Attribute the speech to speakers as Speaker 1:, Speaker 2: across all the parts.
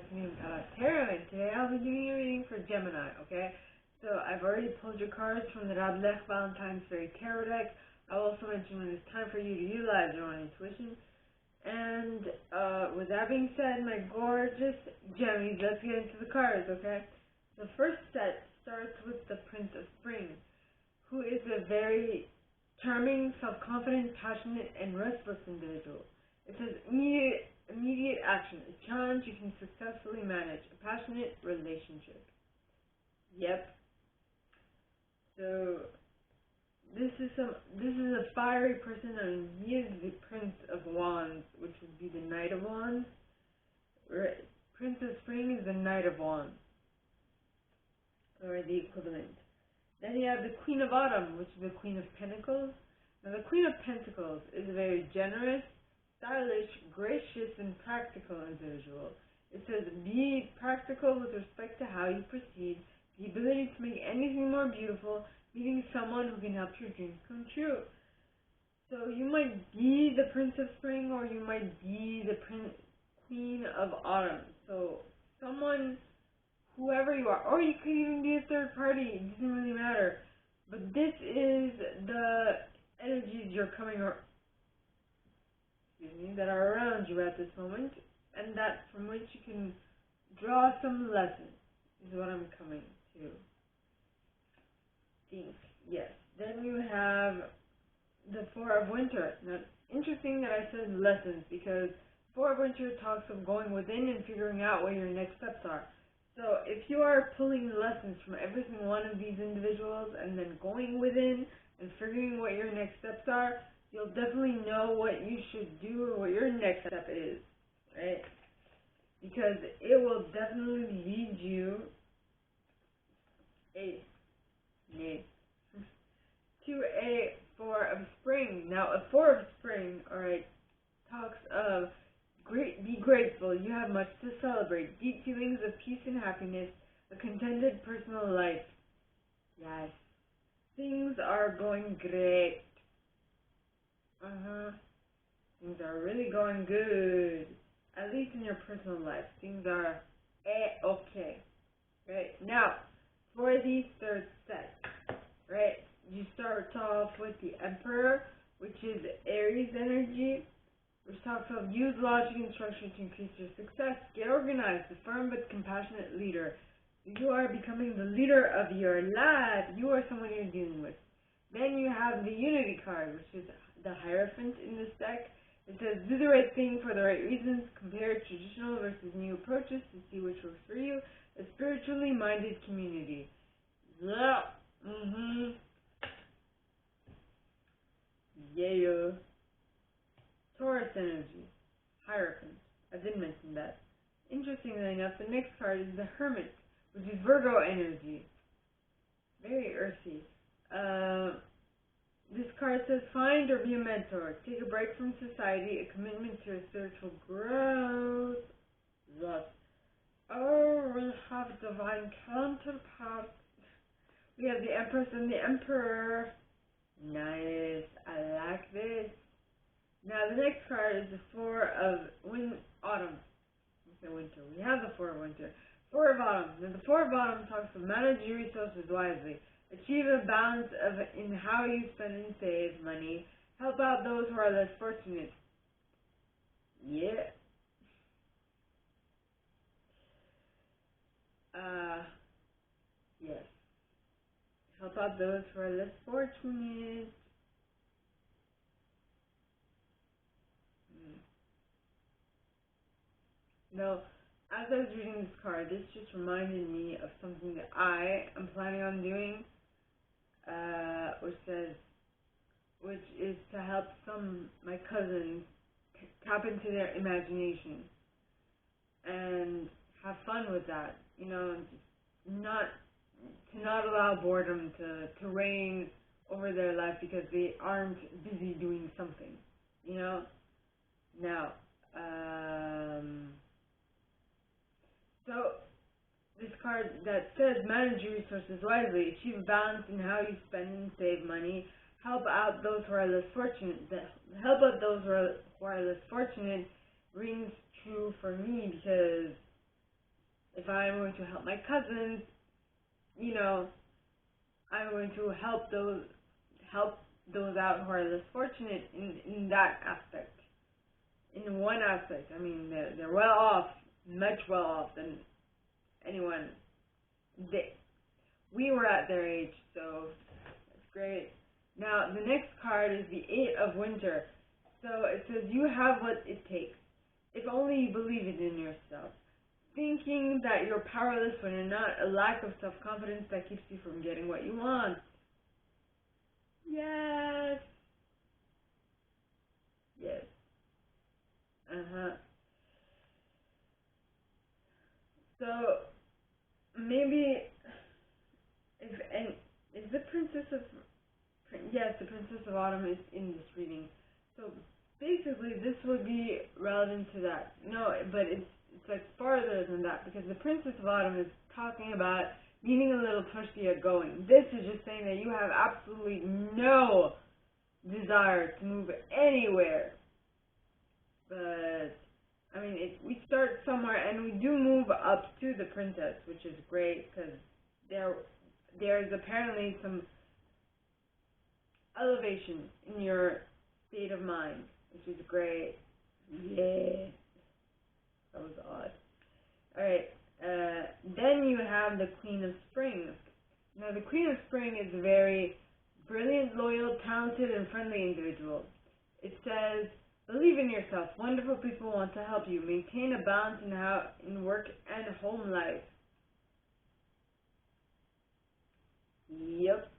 Speaker 1: Anthony Tarot, and today I'll be doing a reading for Gemini, okay? So I've already pulled your cards from the Radleigh Valentine's Fairy Tarot deck. I'll also mention when it's time for you to utilize your own intuition. And with that being said, my gorgeous Gemmies, let's get into the cards, okay? The first set starts with the Prince of Spring, who is a very charming, self-confident, passionate, and restless individual. It says immediate action, a challenge you can successfully manage, a passionate relationship. Yep. So this is a fiery person, and he is the Prince of Wands, which would be the Knight of Wands. Prince of Spring is the Knight of Wands, or the equivalent. Then you have the Queen of Autumn, which is the Queen of Pentacles. Now the Queen of Pentacles is a very generous, stylish, gracious, and practical individual. It says, be practical with respect to how you proceed, the ability to make anything more beautiful, meeting someone who can help your dreams come true. So you might be the Prince of Spring, or you might be the Queen of Autumn. So someone, whoever you are, or you could even be a third party, it doesn't really matter. But this is the energies that are around you at this moment, and that from which you can draw some lessons, is what I'm coming to think. Yes. Then you have the Four of Winter. Now, interesting that I said lessons, because Four of Winter talks of going within and figuring out what your next steps are. So if you are pulling lessons from every single one of these individuals and then going within and figuring what your next steps are, you'll definitely know what you should do or what your next step is, right? Because it will definitely lead you to a Four of Spring. Now, a Four of Spring, alright, talks of be grateful, you have much to celebrate, deep feelings of peace and happiness, a contented personal life. Yes. Things are going great. Things are really going good. At least in your personal life. Things are okay. Right? Now, for the third set, right? You start off with the Emperor, which is Aries energy, which talks of use logic and structure to increase your success. Get organized, a firm but compassionate leader. You are becoming the leader of your life. You are someone you're dealing with. Then you have the Unity card, which is the Hierophant in this deck. It says, do the right thing for the right reasons. Compare traditional versus new approaches to see which works for you. A spiritually minded community. Yeah. Yeah. Taurus energy. Hierophant. I did mention that. Interestingly enough, the next card is the Hermit, which is Virgo energy. Very earthy. This card says, find or be a mentor. Take a break from society, a commitment to a spiritual growth. Thus, we have divine counterparts. We have the Empress and the Emperor. Nice. I like this. Now, the next card is the Four of Autumn. Winter. We have the Four of Winter. Four of Autumn. Now, the Four of Autumn talks of manage your resources wisely. Achieve a balance in how you spend and save money. Help out those who are less fortunate. Yeah. Yes. Help out those who are less fortunate. Now, as I was reading this card, this just reminded me of something that I am planning on doing, which is to help my cousins tap into their imagination and have fun with that. You know, not allow boredom to reign over their life because they aren't busy doing something. You know. Now, so, this card that says, manage your resources wisely, achieve a balance in how you spend and save money, help out those who are less fortunate. Help out those who are less fortunate rings true for me, because if I'm going to help my cousins, I'm going to help those out who are less fortunate in that aspect. In one aspect, I mean, they're well off, much well off than anyone. We were at their age, so that's great. Now, the next card is the Eight of Winter. So it says, you have what it takes, if only you believe it in yourself. Thinking that you're powerless when you're not, a lack of self-confidence that keeps you from getting what you want. Yes. Yes. So, maybe, is the Princess of, yes, the Princess of Autumn is in this reading. So, basically, this would be relevant to that. No, but it's like farther than that, because the Princess of Autumn is talking about needing a little push to get going. This is just saying that you have absolutely no desire to move anywhere. But, I mean, we start somewhere, and we do move up to the Princess, which is great, because there's apparently some elevation in your state of mind, which is great. Yeah. That was odd. Alright, then you have the Queen of Spring. Now, the Queen of Spring is a very brilliant, loyal, talented, and friendly individual. It says, believe in yourself. Wonderful people want to help you. Maintain a balance in work and home life. Yep.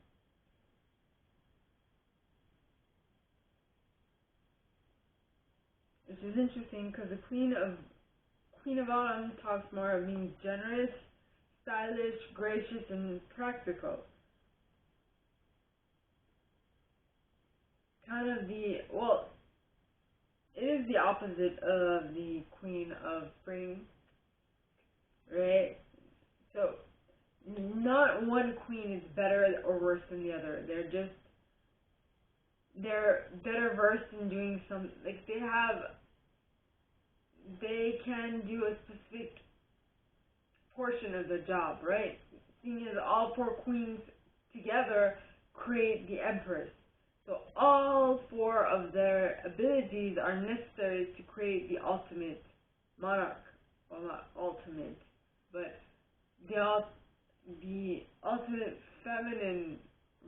Speaker 1: Which is interesting, because the Queen of Autumn talks more of being generous, stylish, gracious, and practical. Kind of it is the opposite of the Queen of Spring, right? So, not one queen is better or worse than the other. They're better versed in doing some, like, they can do a specific portion of the job, right? Seeing as all four queens together create the Empress. So all four of their abilities are necessary to create the ultimate monarch. Well, not ultimate, but the ultimate feminine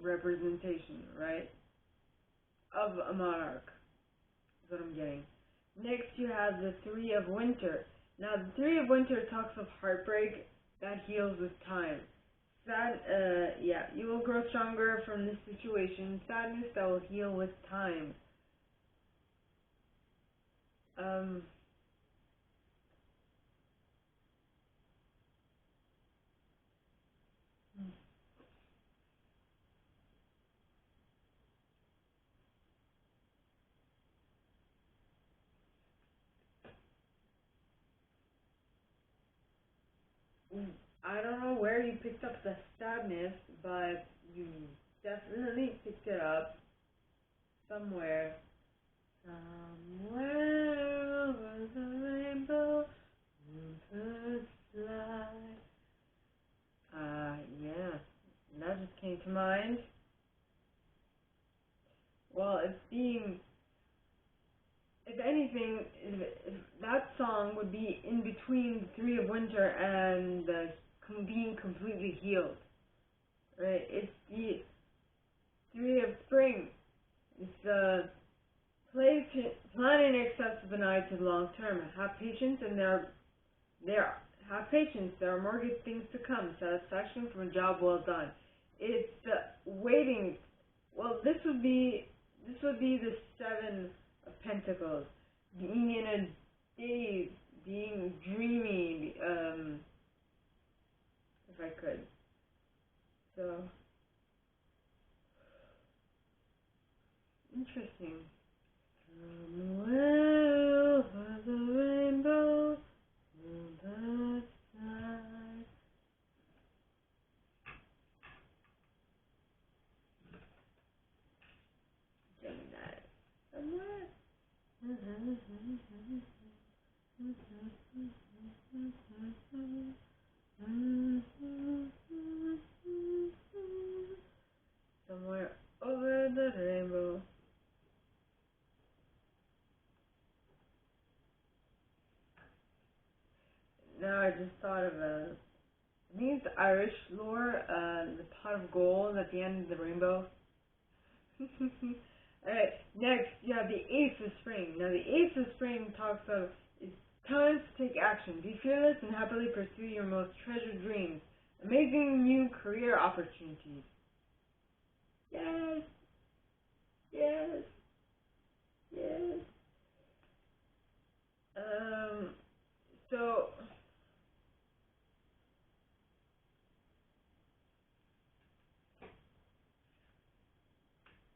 Speaker 1: representation, right, of a monarch. That's what I'm getting. Next, you have the Three of Winter. Now, the Three of Winter talks of heartbreak that heals with time. You will grow stronger from this situation. Sadness that will heal with time. I don't know where you picked up the sadness, but you definitely picked it up somewhere. Somewhere over the rainbow, birds fly. Yeah, that just came to mind. Well, if anything, if that song would be in between the Three of Winter and being completely healed, right? It's the Three of Spring. It's plan in excess of an eye to the long term. Have patience, and have patience. There are more good things to come. Satisfaction from a job well done. It's waiting. Well, this would be the Seven of Pentacles, being in a daze, being dreamy. If I could. So interesting. Somewhere over the rainbow, birds fly. Gemini. Somewhere. now I just thought of I think it's Irish lore, the pot of gold at the end of the rainbow. Alright, next you have the Ace of Spring. Now the Ace of Spring talks of it's time to take action. Be fearless and happily pursue your most treasured dreams. Amazing new career opportunities. Yes! Yes! Yes! So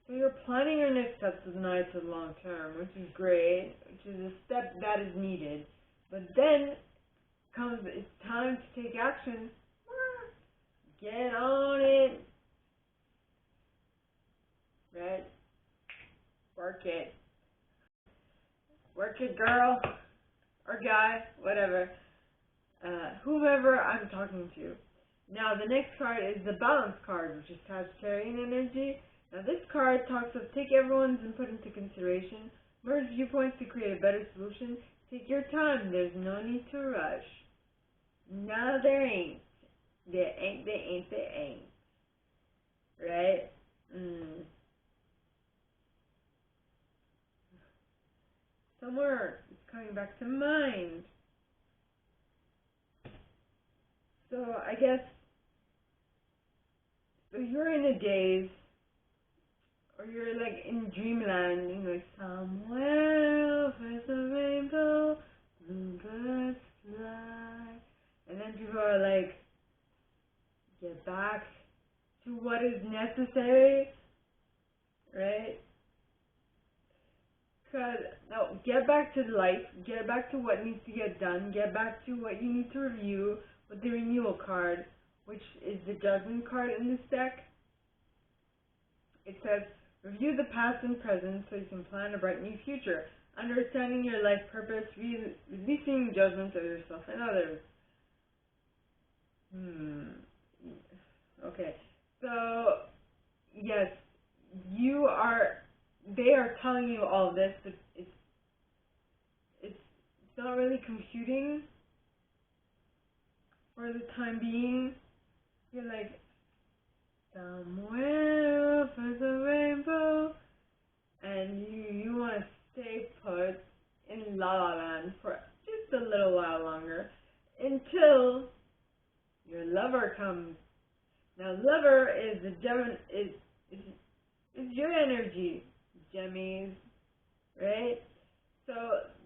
Speaker 1: you're planning your next steps with an eye to the long term, which is great, which is a step that is needed. But then comes it's time to take action. Get on it. Right? Work it. Work it, girl. Or guy. Whatever. Whomever I'm talking to. Now, the next card is the Balance card, which is Sagittarian energy. Now, this card talks of take everyone's input into consideration, merge viewpoints to create a better solution, take your time, there's no need to rush. No, there ain't. There ain't. Right? Somewhere it's coming back to mind. So, I guess, so you're in a daze, or you're like in dreamland, and like somewhere over the rainbow, bluebirds fly, and then people are like, get back to what is necessary, right? No, get back to life, get back to what needs to get done, get back to what you need to review with the renewal card, which is the Judgment card in this deck. It says, review the past and present so you can plan a bright new future, understanding your life purpose, releasing judgments of yourself and others. Okay, so, yes, they are telling you all this, but it's not really computing for the time being. You're like, somewhere over the rainbow, and you want to stay put in La La Land for just a little while longer until your lover comes. Now, lover is the is your energy, Gemmies, right? So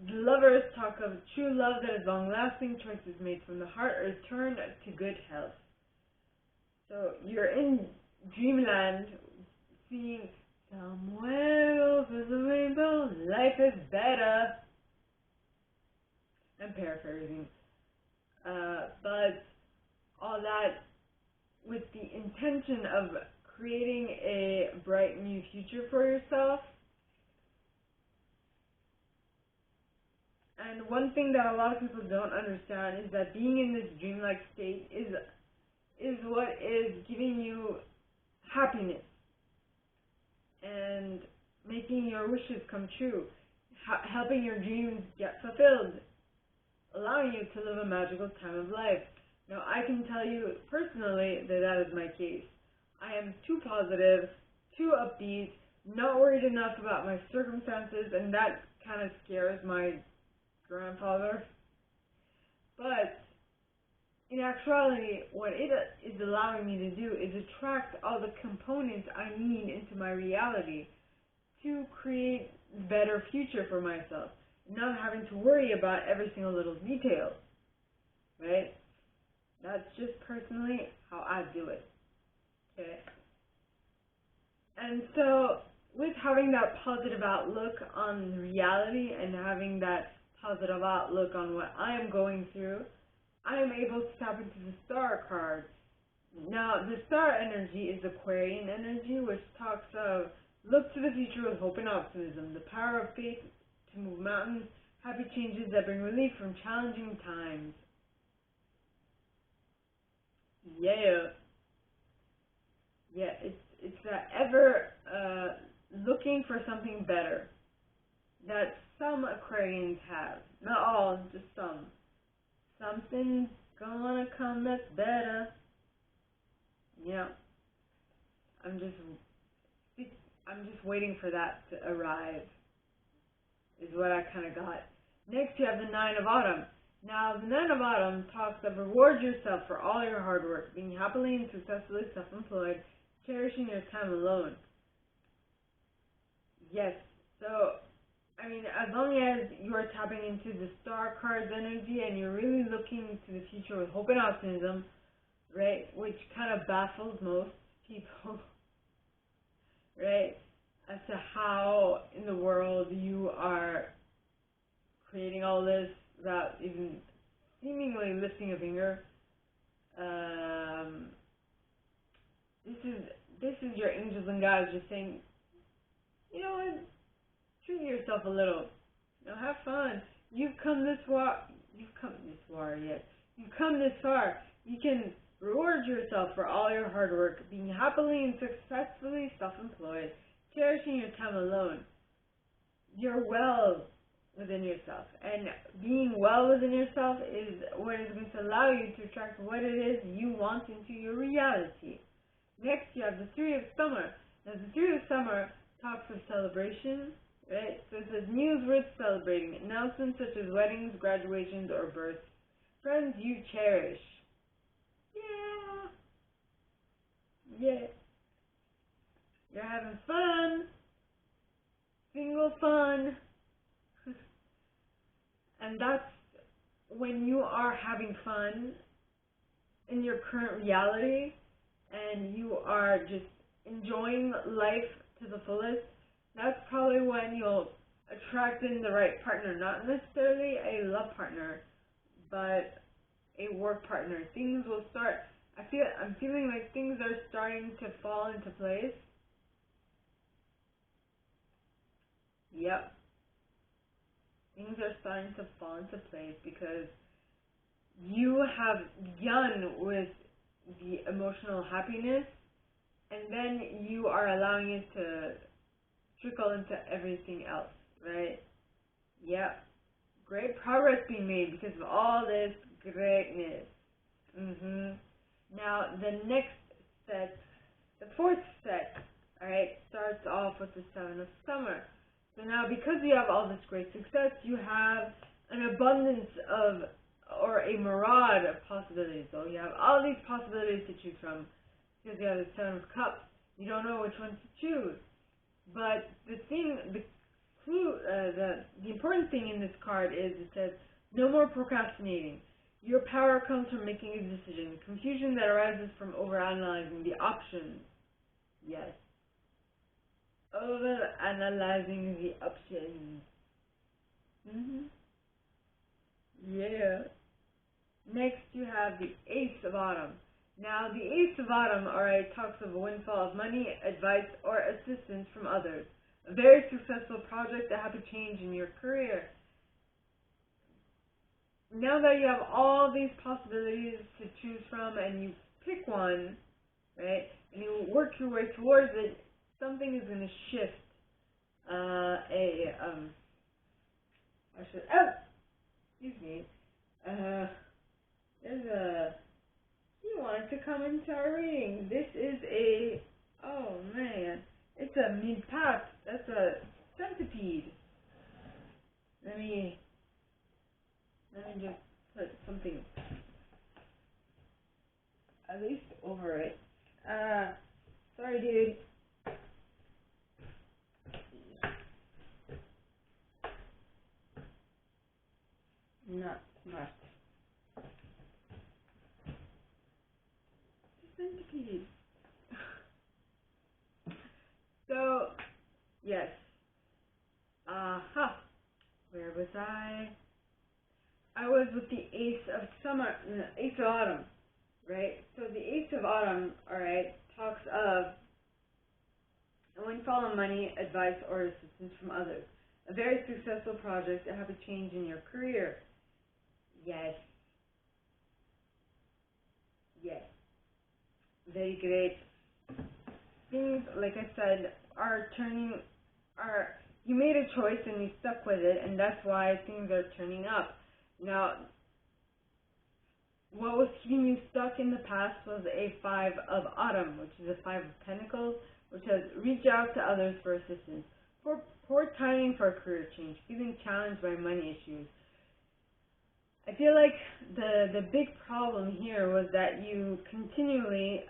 Speaker 1: the lovers talk of true love that is long-lasting, choices made from the heart, or return to good health. So you're in dreamland, seeing somewhere over the rainbow, life is better. I'm paraphrasing. But all that with the intention of creating a bright new future for yourself. And one thing that a lot of people don't understand is that being in this dreamlike state is what is giving you happiness and making your wishes come true, helping your dreams get fulfilled, allowing you to live a magical time of life. Now, I can tell you personally that is my case. I am too positive, too upbeat, not worried enough about my circumstances, and that kind of scares my grandfather. But in actuality, what it is allowing me to do is attract all the components I need into my reality to create a better future for myself, not having to worry about every single little detail, right? That's just personally how I do it, okay? And so, with having that positive outlook on reality and having that positive outlook on what I am going through, I am able to tap into the Star card. Now, the Star energy is Aquarian energy, which talks of look to the future with hope and optimism, the power of faith to move mountains, happy changes that bring relief from challenging times. Yeah, it's that ever looking for something better that some Aquarians have. Not all, just some. something's gonna come that's better. Yeah. I'm just waiting for that to arrive, is what I kind of got. Next, you have the Nine of Autumn. Now, the Nine of Autumn talks of reward yourself for all your hard work, being happily and successfully self-employed, cherishing your time alone. Yes, so, I mean, as long as you are tapping into the Star card's energy and you're really looking to the future with hope and optimism, right, which kind of baffles most people, right, as to how in the world you are creating all this without even seemingly lifting a finger. This is your angels and guides just saying, you know what, treat yourself a little. You know, have fun. You've come this far. You've come this far. You can reward yourself for all your hard work, being happily and successfully self-employed, cherishing your time alone. You're well within yourself, and being well within yourself is what is going to allow you to attract what it is you want into your reality. Next, you have the Three of Summer. Now, the Three of Summer talks of celebration, right? So it says news worth celebrating, announcements such as weddings, graduations, or births, friends you cherish. Yeah. You're having fun. Single fun. And that's when you are having fun in your current reality and you are just enjoying life to the fullest. That's probably when you'll attract in the right partner. Not necessarily a love partner, but a work partner. Things will start. I'm feeling like things are starting to fall into place. Yep. Things are starting to fall into place because you have begun with the emotional happiness, and then you are allowing it to trickle into everything else, right? Yep. Great progress being made because of all this greatness. Now, the next set, the fourth set, alright, starts off with the Seven of Summer. So now, because you have all this great success, you have an abundance of, or a mirage of possibilities. So you have all these possibilities to choose from. Because you have the Seven of Cups, you don't know which one to choose. But the important thing in this card is it says, no more procrastinating. Your power comes from making a decision. Confusion that arises from overanalyzing the options. Yes. Overanalyzing the options. Yeah. Next, you have the Ace of Autumn. Now, the Ace of Autumn, alright, talks of a windfall of money, advice, or assistance from others. A very successful project, a happy change in your career. Now that you have all these possibilities to choose from and you pick one, right, and you work your way towards it, something is going to shift. Excuse me. He wanted to come into our reading. This is oh man, it's a mid-path. That's a centipede. Let me just put something at least over it. Sorry, dude. Not smart. Centipede. So, yes. Where was I? I was with the Ace of Autumn, right? So the Ace of Autumn, alright, talks of a windfall of money, advice, or assistance from others. A very successful project, a happy change in your career. Yes. Yes. Very great. Things, like I said, you made a choice and you stuck with it, and that's why things are turning up. Now, what was keeping you stuck in the past was a Five of Autumn, which is a Five of Pentacles, which says reach out to others for assistance. Poor timing for a career change, feeling challenged by money issues. I feel like the big problem here was that you continually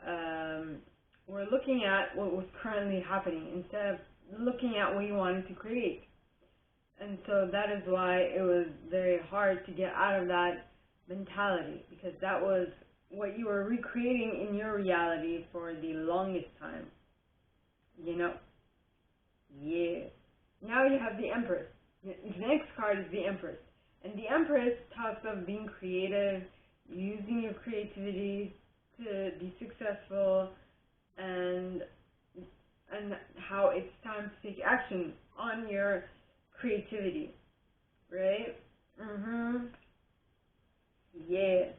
Speaker 1: were looking at what was currently happening instead of looking at what you wanted to create. And so that is why it was very hard to get out of that mentality, because that was what you were recreating in your reality for the longest time. You know? Yeah. Now you have the Empress. The next card is the Empress. And the Empress talks of being creative, using your creativity to be successful, and how it's time to take action on your creativity, right? Yeah.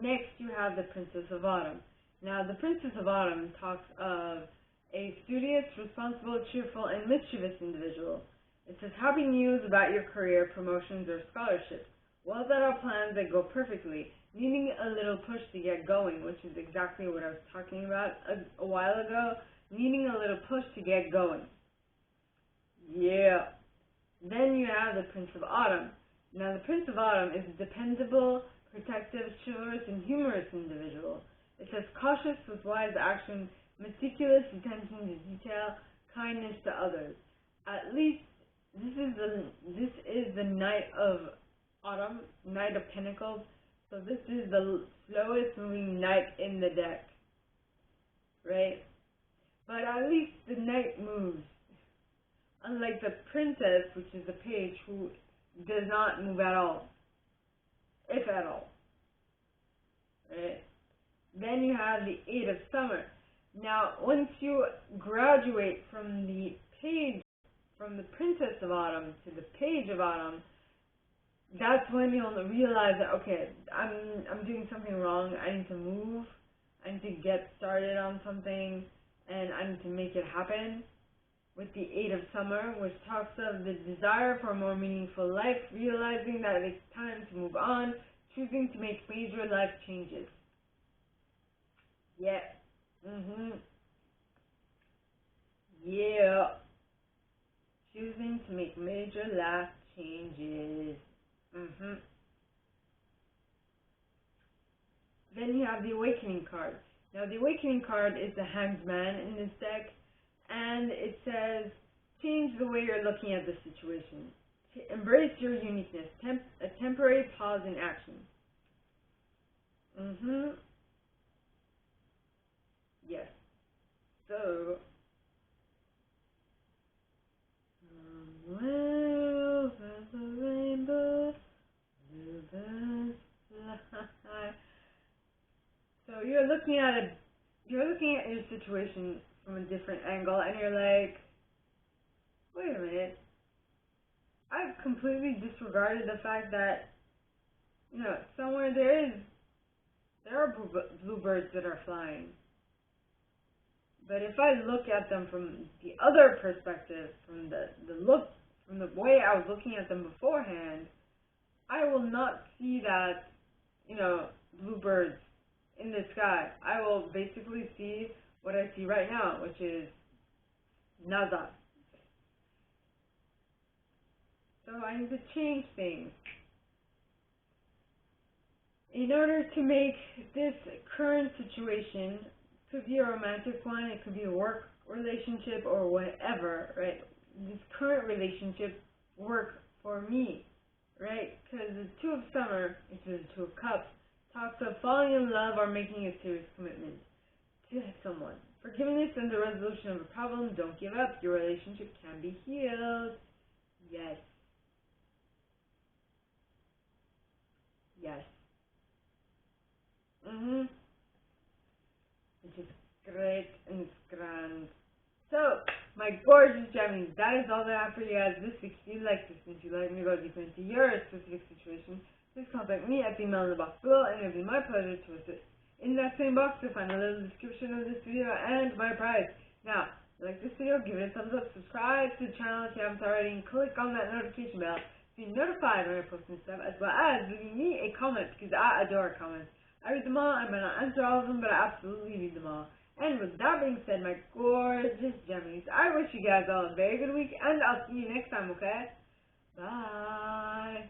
Speaker 1: Next, you have the Princess of Autumn. Now, the Princess of Autumn talks of a studious, responsible, cheerful, and mischievous individual. It says happy news about your career, promotions, or scholarships. Well, that are plans that go perfectly, needing a little push to get going, which is exactly what I was talking about a while ago. Needing a little push to get going. Yeah. Then you have the Prince of Autumn. Now, the Prince of Autumn is a dependable, protective, chivalrous, and humorous individual. It says cautious with wise action, meticulous attention to detail, kindness to others. At least this is the Knight of Autumn, Knight of Pentacles. So this is the slowest moving knight in the deck, right? But at least the knight moves. Unlike the princess, which is the page, who does not move at all, if at all, right? Then you have the Eight of Summer. Now, once you graduate from the Princess of Autumn to the Page of Autumn, that's when you'll realize that, okay, I'm doing something wrong. I need to move. I need to get started on something, and I need to make it happen. With the Eight of Summer, which talks of the desire for a more meaningful life, realizing that it's time to move on, choosing to make major life changes. Yeah. Yeah. Choosing to make major life changes. Then you have the Awakening card. Now, the Awakening card is the Hanged Man in this deck, and it says, change the way you're looking at the situation. Embrace your uniqueness. A temporary pause in action. Yes. So, well, there's a rainbow, bluebirds fly. So you're looking at your situation from a different angle, and you're like, wait a minute, I've completely disregarded the fact that, somewhere there are bluebirds that are flying. But if I look at them from the other perspective, from the way I was looking at them beforehand, I will not see that, bluebirds in the sky. I will basically see what I see right now, which is nada. So I need to change things. In order to make this current situation, it could be a romantic one, it could be a work relationship or whatever, right? This current relationship work for me, right? Because the Two of Summer, which is the Two of Cups, talks of falling in love or making a serious commitment to someone. Forgiveness and the resolution of a problem. Don't give up. Your relationship can be healed. Yes. Yes. Which is great and it's grand. So, my gorgeous Geminis, that is all that I have for you guys this week. If you like this and if you'd like me to go deeper into your specific situation, please contact me at the email in the box below, and it'll be my pleasure to assist. In that same box, you'll find a little description of this video and my prize. Now, like this video, give it a thumbs up, subscribe to the channel if you haven't already, and click on that notification bell be notified when I post new stuff, as well as leaving me a comment, because I adore comments. I read them all. I might not answer all of them, but I absolutely read them all. And with that being said, my gorgeous Geminis, I wish you guys all a very good week, and I'll see you next time, okay? Bye.